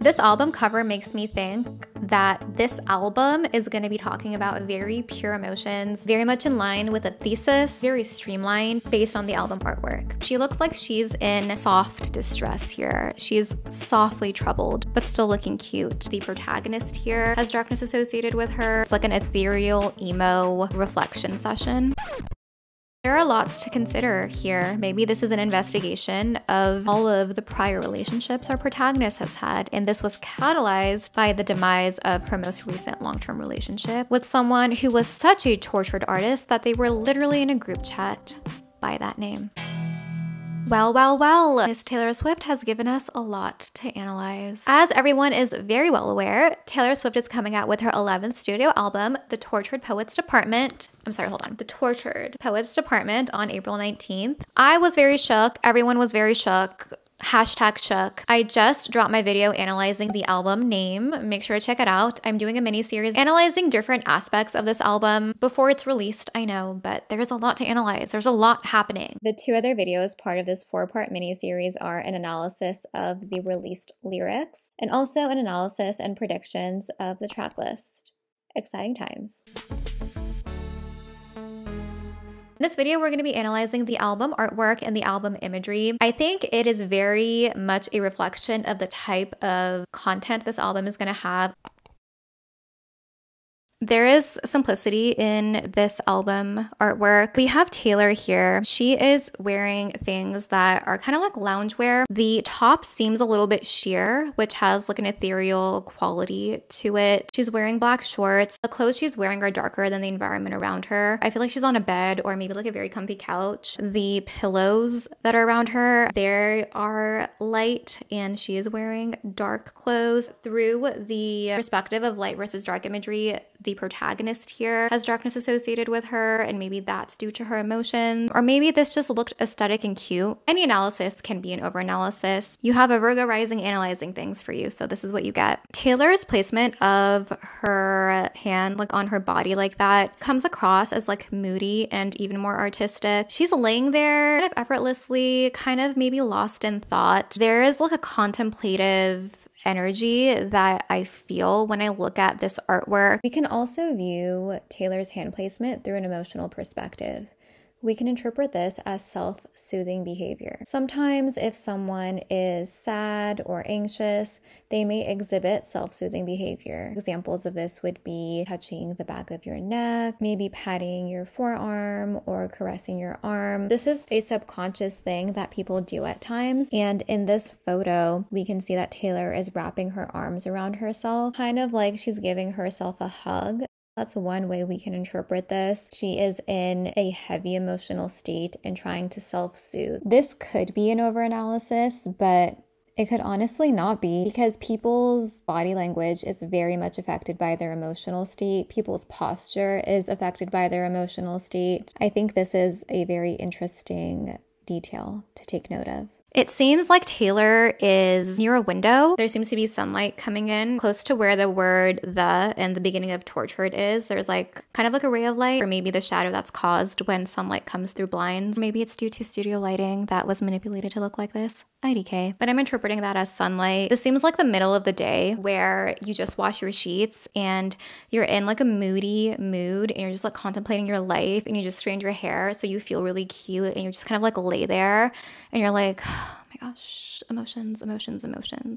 This album cover makes me think that this album is going to be talking about very pure emotions, very much in line with a thesis, very streamlined based on the album artwork. She looks like she's in soft distress here. She's softly troubled, but still looking cute. The protagonist here has darkness associated with her. It's like an ethereal emo reflection session. There are lots to consider here. Maybe this is an investigation of all of the prior relationships our protagonist has had, and this was catalyzed by the demise of her most recent long-term relationship with someone who was such a tortured artist that they were literally in a group chat by that name. Well, Miss Taylor Swift has given us a lot to analyze. As everyone is very well aware, Taylor Swift is coming out with her 11th studio album, The Tortured Poets Department. The Tortured Poets Department on April 19th. I was very shook. Everyone was very shook. Hashtag shook. I just dropped my video analyzing the album name. Make sure to check it out. I'm doing a mini series analyzing different aspects of this album before it's released, I know, but there's a lot to analyze. There's a lot happening. The two other videos part of this 4-part mini series are an analysis of the released lyrics and also an analysis and predictions of the track list. Exciting times. In this video, we're going to be analyzing the album artwork and the album imagery. I think it is very much a reflection of the type of content this album is going to have. There is simplicity in this album artwork. We have Taylor here. She is wearing things that are kind of like loungewear. The top seems a little bit sheer, which has like an ethereal quality to it. She's wearing black shorts. The clothes she's wearing are darker than the environment around her. I feel like she's on a bed or maybe like a very comfy couch. The pillows that are around her, they are light and she is wearing dark clothes. Through the perspective of light versus dark imagery, the protagonist here has darkness associated with her, and maybe that's due to her emotions, or maybe this just looked aesthetic and cute. Any analysis can be an over-analysis. You have a Virgo rising analyzing things for you, so this is what you get. Taylor's placement of her hand like on her body like that comes across as like moody and even more artistic. She's laying there kind of effortlessly, kind of maybe lost in thought. There is like a contemplative energy that I feel when I look at this artwork. We can also view Taylor's hand placement through an emotional perspective. We can interpret this as self-soothing behavior. Sometimes if someone is sad or anxious, they may exhibit self-soothing behavior. Examples of this would be touching the back of your neck, maybe patting your forearm or caressing your arm. This is a subconscious thing that people do at times. And in this photo, we can see that Taylor is wrapping her arms around herself, kind of like she's giving herself a hug. That's one way we can interpret this. She is in a heavy emotional state and trying to self-soothe. This could be an overanalysis, but it could honestly not be, because people's body language is very much affected by their emotional state. People's posture is affected by their emotional state. I think this is a very interesting detail to take note of. It seems like Taylor is near a window. There seems to be sunlight coming in close to where the word "the" and the beginning of tortured is. There's like kind of like a ray of light, or maybe the shadow that's caused when sunlight comes through blinds. Maybe it's due to studio lighting that was manipulated to look like this. IDK. But I'm interpreting that as sunlight. This seems like the middle of the day where you just wash your sheets and you're in like a moody mood and you're just like contemplating your life and you just straightened your hair so you feel really cute and you're just kind of like lay there and you're like, oh my gosh, emotions.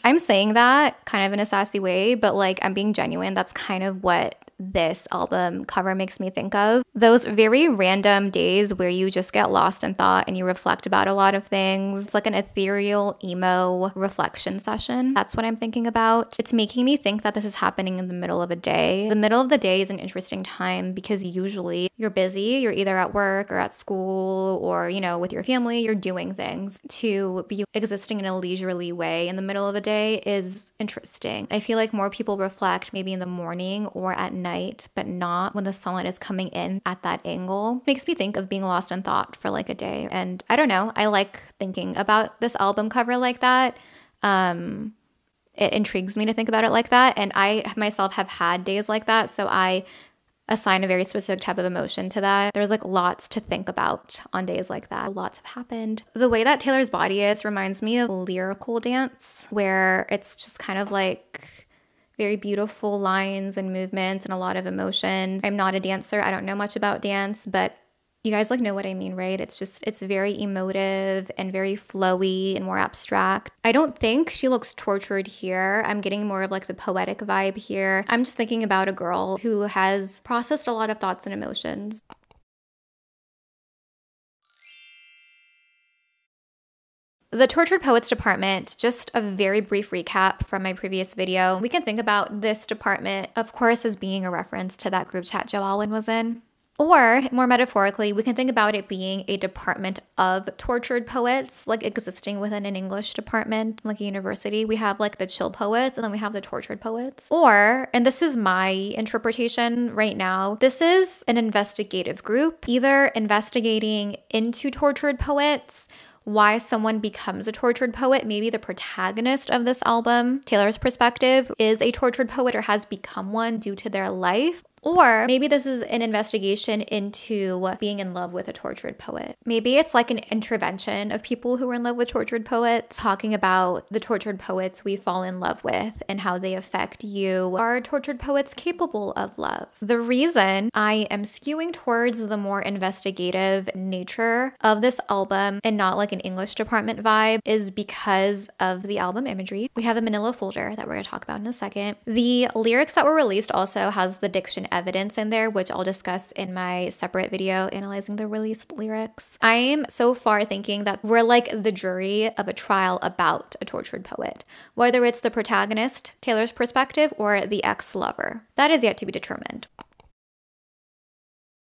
I'm saying that kind of in a sassy way, but like I'm being genuine. That's kind of what this album cover makes me think of. Those very random days where you just get lost in thought and you reflect about a lot of things. It's like an ethereal emo reflection session. That's what I'm thinking about. It's making me think that this is happening in the middle of a day. The middle of the day is an interesting time because usually you're busy. You're either at work or at school or, you know, with your family. You're doing things. To be existing in a leisurely way in the middle of a day is interesting. I feel like more people reflect maybe in the morning or at night, but not when the sunlight is coming in at that angle. Makes me think of being lost in thought for like a day. And I don't know, I like thinking about this album cover like that. It intrigues me to think about it like that. And I myself have had days like that. So I assign a very specific type of emotion to that. There's like lots to think about on days like that. Lots have happened. The way that Taylor's body is reminds me of lyrical dance, where it's just kind of like very beautiful lines and movements and a lot of emotions. I'm not a dancer. I don't know much about dance, but you guys like know what I mean, right? It's very emotive and very flowy and more abstract. I don't think she looks tortured here. I'm getting more of like the poetic vibe here. I'm just thinking about a girl who has processed a lot of thoughts and emotions. The Tortured Poets department, just a very brief recap from my previous video. We can think about this department, of course, as being a reference to that group chat Joe Alwyn was in. Or, more metaphorically, we can think about it being a department of tortured poets, like existing within an English department, like a university. We have like the chill poets and then we have the tortured poets. Or, and this is my interpretation right now, this is an investigative group, either investigating into tortured poets, why someone becomes a tortured poet. Maybe the protagonist of this album, Taylor's perspective, is a tortured poet or has become one due to their life. Or maybe this is an investigation into being in love with a tortured poet. Maybe it's like an intervention of people who are in love with tortured poets, talking about the tortured poets we fall in love with and how they affect you. Are tortured poets capable of love? The reason I am skewing towards the more investigative nature of this album and not like an English department vibe is because of the album imagery. We have a manila folder that we're going to talk about in a second. The lyrics that were released also has the diction evidence in there, which I'll discuss in my separate video analyzing the released lyrics. I'm so far thinking that we're like the jury of a trial about a tortured poet, whether it's the protagonist, Taylor's perspective, or the ex-lover. That is yet to be determined.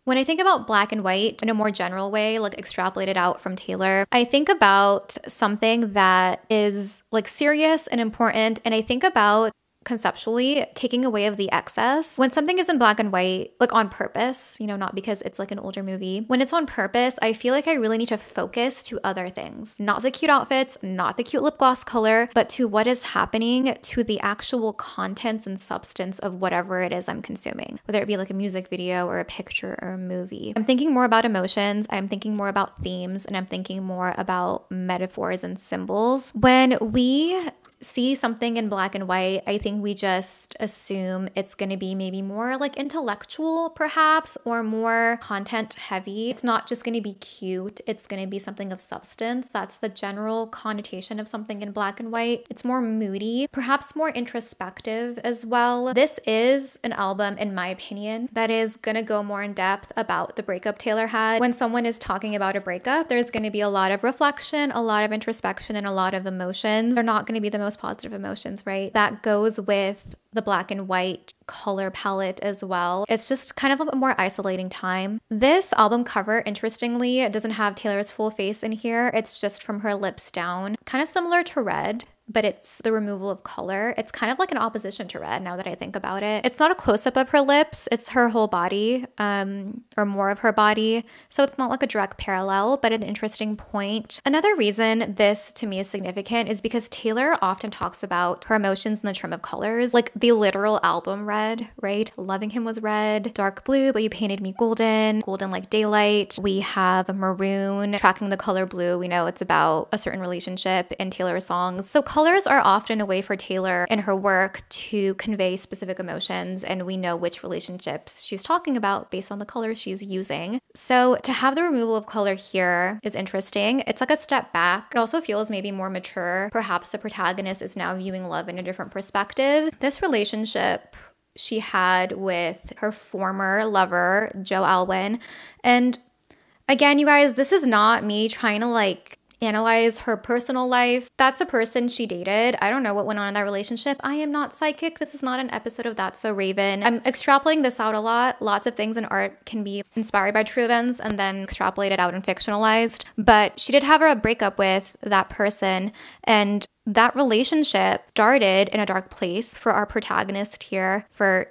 When I think about black and white in a more general way, like extrapolated out from Taylor, I think about something that is like serious and important, and I think about conceptually taking away of the excess. When something is in black and white, like on purpose, you know, not because it's like an older movie, when it's on purpose, I feel like I really need to focus to other things, not the cute outfits, not the cute lip gloss color, but to what is happening to the actual contents and substance of whatever it is I'm consuming, whether it be like a music video or a picture or a movie. I'm thinking more about emotions, I'm thinking more about themes, and I'm thinking more about metaphors and symbols. When we see something in black and white, I think we just assume it's going to be maybe more like intellectual perhaps, or more content heavy. It's not just going to be cute, it's going to be something of substance. That's the general connotation of something in black and white. It's more moody, perhaps more introspective as well. This is an album, in my opinion, that is going to go more in depth about the breakup Taylor had. When someone is talking about a breakup, there's going to be a lot of reflection, a lot of introspection, and a lot of emotions. They're not going to be the most positive emotions, right? That goes with the black and white color palette as well. It's just kind of a more isolating time. This album cover, interestingly, it doesn't have Taylor's full face in here. It's just from her lips down, kind of similar to Red, but it's the removal of color. It's kind of like an opposition to Red now that I think about it. It's not a close-up of her lips, it's her whole body, or more of her body. So it's not like a direct parallel, but an interesting point. Another reason this to me is significant is because Taylor often talks about her emotions in the term of colors, like the literal album Red, right? Loving Him was red, dark blue, but you painted me golden, golden like daylight. We have maroon, tracking the color blue. We know it's about a certain relationship in Taylor's songs. So colors are often a way for Taylor in her work to convey specific emotions, and we know which relationships she's talking about based on the colors she's using. So to have the removal of color here is interesting. It's like a step back. It also feels maybe more mature. Perhaps the protagonist is now viewing love in a different perspective. This relationship she had with her former lover, Joe Alwyn, and again, you guys, this is not me trying to like analyze her personal life. That's a person she dated. I don't know what went on in that relationship. I am not psychic. This is not an episode of That's So Raven. I'm extrapolating this out a lot. Lots of things in art can be inspired by true events and then extrapolated out and fictionalized. But she did have a breakup with that person, and that relationship started in a dark place for our protagonist here, for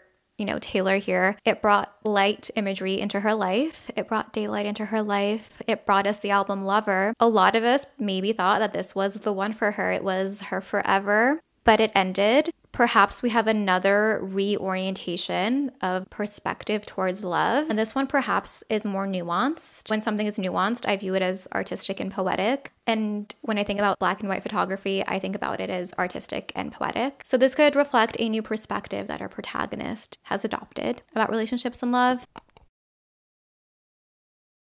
Taylor here. It brought light imagery into her life. It brought daylight into her life. It brought us the album Lover. A lot of us maybe thought that this was the one for her. It was her forever, but it ended. Perhaps we have another reorientation of perspective towards love. And this one perhaps is more nuanced. When something is nuanced, I view it as artistic and poetic. And when I think about black and white photography, I think about it as artistic and poetic. So this could reflect a new perspective that our protagonist has adopted about relationships and love.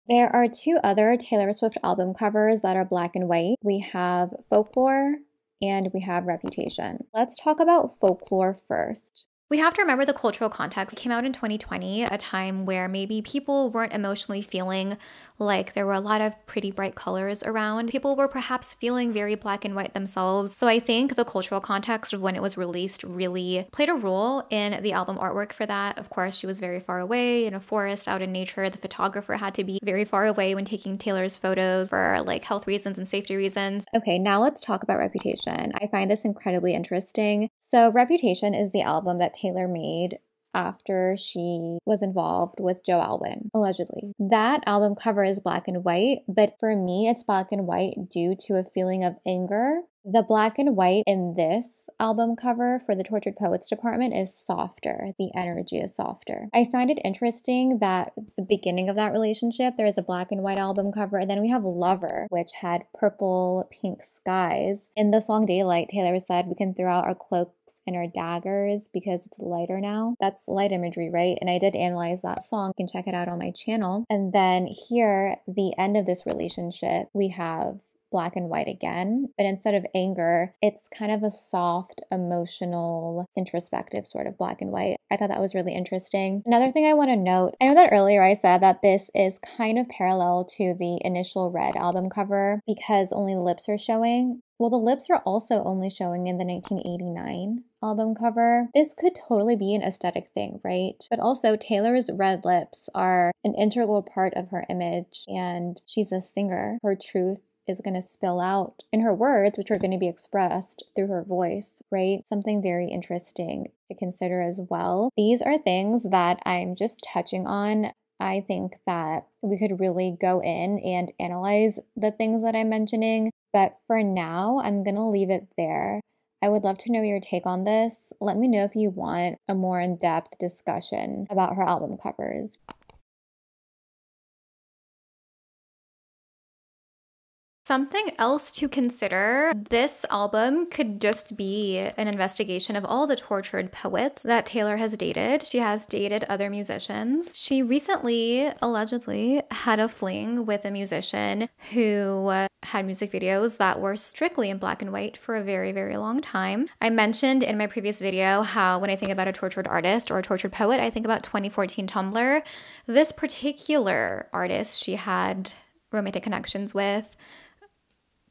There are two other Taylor Swift album covers that are black and white. We have Folklore and we have Reputation. Let's talk about Folklore first. We have to remember the cultural context. It came out in 2020, a time where maybe people weren't emotionally feeling like there were a lot of pretty bright colors around. People were perhaps feeling very black and white themselves. So I think the cultural context of when it was released really played a role in the album artwork for that. Of course, she was very far away in a forest out in nature. The photographer had to be very far away when taking Taylor's photos for like health reasons and safety reasons. Okay, now let's talk about Reputation. I find this incredibly interesting. So Reputation is the album that Taylor made after she was involved with Joe Alwyn, allegedly. That album cover is black and white, but for me, it's black and white due to a feeling of anger. The black and white in this album cover for the Tortured Poets department is softer. The energy is softer. I find it interesting that the beginning of that relationship, there is a black and white album cover, and then we have Lover, which had purple, pink skies. In the song Daylight, Taylor said, "We can throw out our cloaks and our daggers because it's lighter now." That's light imagery, right? And I did analyze that song. You can check it out on my channel. And then here, the end of this relationship, we have black and white again, but instead of anger, it's kind of a soft, emotional, introspective sort of black and white. I thought that was really interesting. Another thing I want to note, I know that earlier I said that this is kind of parallel to the initial Red album cover because only the lips are showing. Well, the lips are also only showing in the 1989 album cover. This could totally be an aesthetic thing, right? But also Taylor's red lips are an integral part of her image, and she's a singer. Her truth is going to spill out in her words, which are going to be expressed through her voice, right? Something very interesting to consider as well. These are things that I'm just touching on. I think that we could really go in and analyze the things that I'm mentioning, but for now, I'm going to leave it there. I would love to know your take on this. Let me know if you want a more in-depth discussion about her album covers. Something else to consider, this album could just be an investigation of all the tortured poets that Taylor has dated. She has dated other musicians. She recently, allegedly, had a fling with a musician who had music videos that were strictly in black and white for a very, very long time. I mentioned in my previous video how when I think about a tortured artist or a tortured poet, I think about 2014 Tumblr. This particular artist she had romantic connections with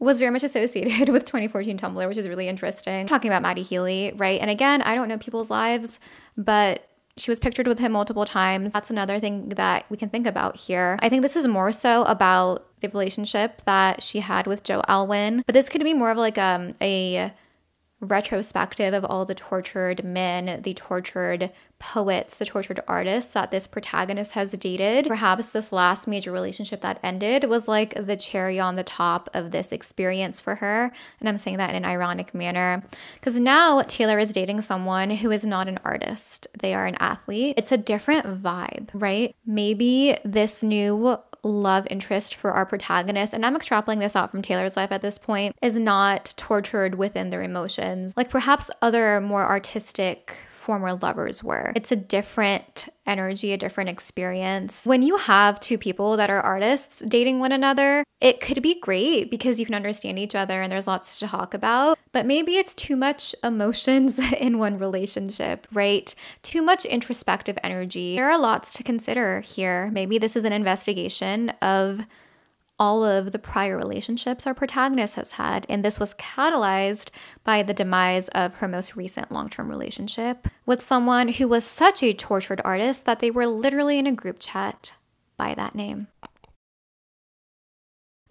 was very much associated with 2014 Tumblr, which is really interesting. Talking about Maddie Healy, right? And again, I don't know people's lives, but she was pictured with him multiple times. That's another thing that we can think about here. I think this is more so about the relationship that she had with Joe Alwyn, but this could be more of like a retrospective of all the tortured men, the tortured poets, the tortured artists that this protagonist has dated. Perhaps this last major relationship that ended was like the cherry on the top of this experience for her. And I'm saying that in an ironic manner because now Taylor is dating someone who is not an artist. They are an athlete. It's a different vibe, right? Maybe this new love interest for our protagonist, and I'm extrapolating this out from Taylor's life at this point, is not tortured within their emotions like perhaps other more artistic former lovers were. It's a different energy, a different experience. When you have two people that are artists dating one another, it could be great because you can understand each other and there's lots to talk about, but maybe it's too much emotions in one relationship, right? Too much introspective energy. There are lots to consider here. Maybe this is an investigation of all of the prior relationships our protagonist has had, and this was catalyzed by the demise of her most recent long-term relationship with someone who was such a tortured artist that they were literally in a group chat by that name.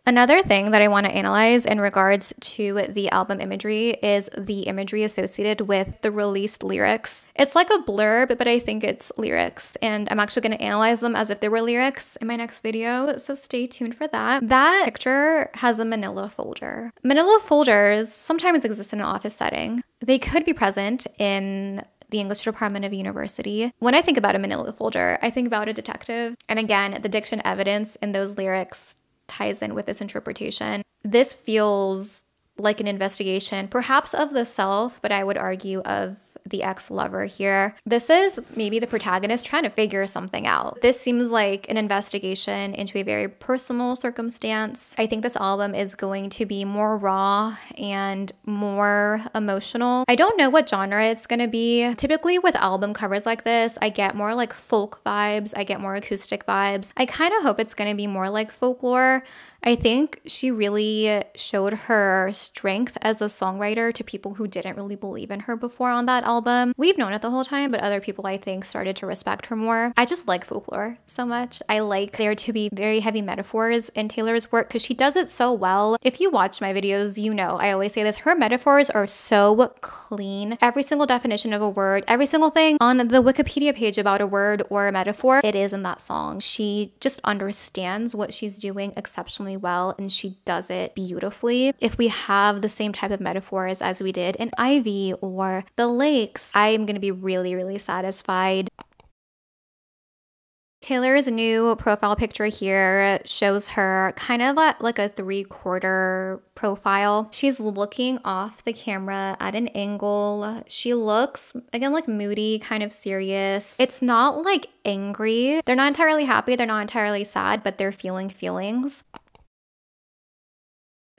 Another thing that I want to analyze in regards to the album imagery is the imagery associated with the released lyrics. It's like a blurb, but I think it's lyrics, and I'm actually going to analyze them as if they were lyrics in my next video, so stay tuned for that. That picture has a manila folder. Manila folders sometimes exist in an office setting. They could be present in the English department of a university. When I think about a manila folder, I think about a detective. And again, the diction evidence in those lyrics ties in with this interpretation. This feels like an investigation, perhaps of the self, but I would argue of the ex-lover here. This is maybe the protagonist trying to figure something out. This seems like an investigation into a very personal circumstance. I think this album is going to be more raw and more emotional. I don't know what genre it's going to be. Typically with album covers like this, I get more like folk vibes. I get more acoustic vibes. I kind of hope it's going to be more like folklore. I think she really showed her strength as a songwriter to people who didn't really believe in her before on that album. We've known it the whole time, but other people I think started to respect her more. I just like folklore so much. I like there to be very heavy metaphors in Taylor's work because she does it so well. If you watch my videos, you know I always say this. Her metaphors are so clean. Every single definition of a word, every single thing on the Wikipedia page about a word or a metaphor, it is in that song. She just understands what she's doing exceptionally well, and she does it beautifully. If we have the same type of metaphors as we did in Ivy or The Lakes, I am going to be really, really satisfied. Taylor's new profile picture here shows her kind of at like a 3/4 profile. She's looking off the camera at an angle. She looks, again, like moody, kind of serious. It's not like angry. They're not entirely happy. They're not entirely sad, but they're feeling feelings.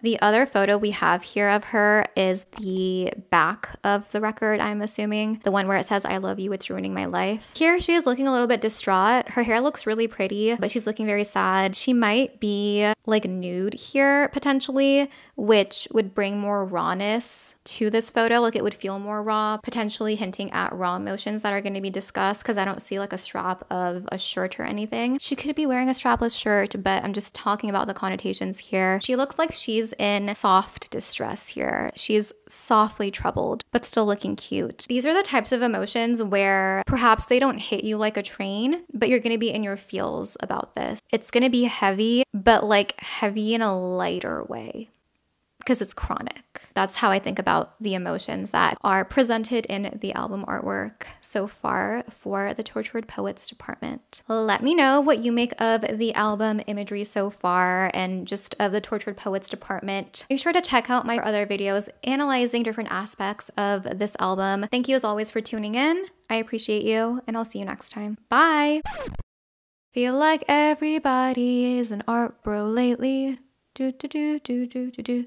The other photo we have here of her is the back of the record, I'm assuming. The one where it says, "I love you, it's ruining my life." Here she is looking a little bit distraught. Her hair looks really pretty, but she's looking very sad. She might be like nude here potentially, which would bring more rawness to this photo. Like it would feel more raw, potentially hinting at raw emotions that are going to be discussed because I don't see like a strap of a shirt or anything. She could be wearing a strapless shirt, but I'm just talking about the connotations here. She looks like she's in soft distress here. She's softly troubled, but still looking cute. These are the types of emotions where perhaps they don't hit you like a train, but you're going to be in your feels about this. It's going to be heavy, but like heavy in a lighter way, because it's chronic. That's how I think about the emotions that are presented in the album artwork so far for the Tortured Poets department. Let me know what you make of the album imagery so far and just of the Tortured Poets department. Make sure to check out my other videos analyzing different aspects of this album. Thank you as always for tuning in. I appreciate you, and I'll see you next time. Bye! Feel like everybody is an art bro lately. Do do do do do do do.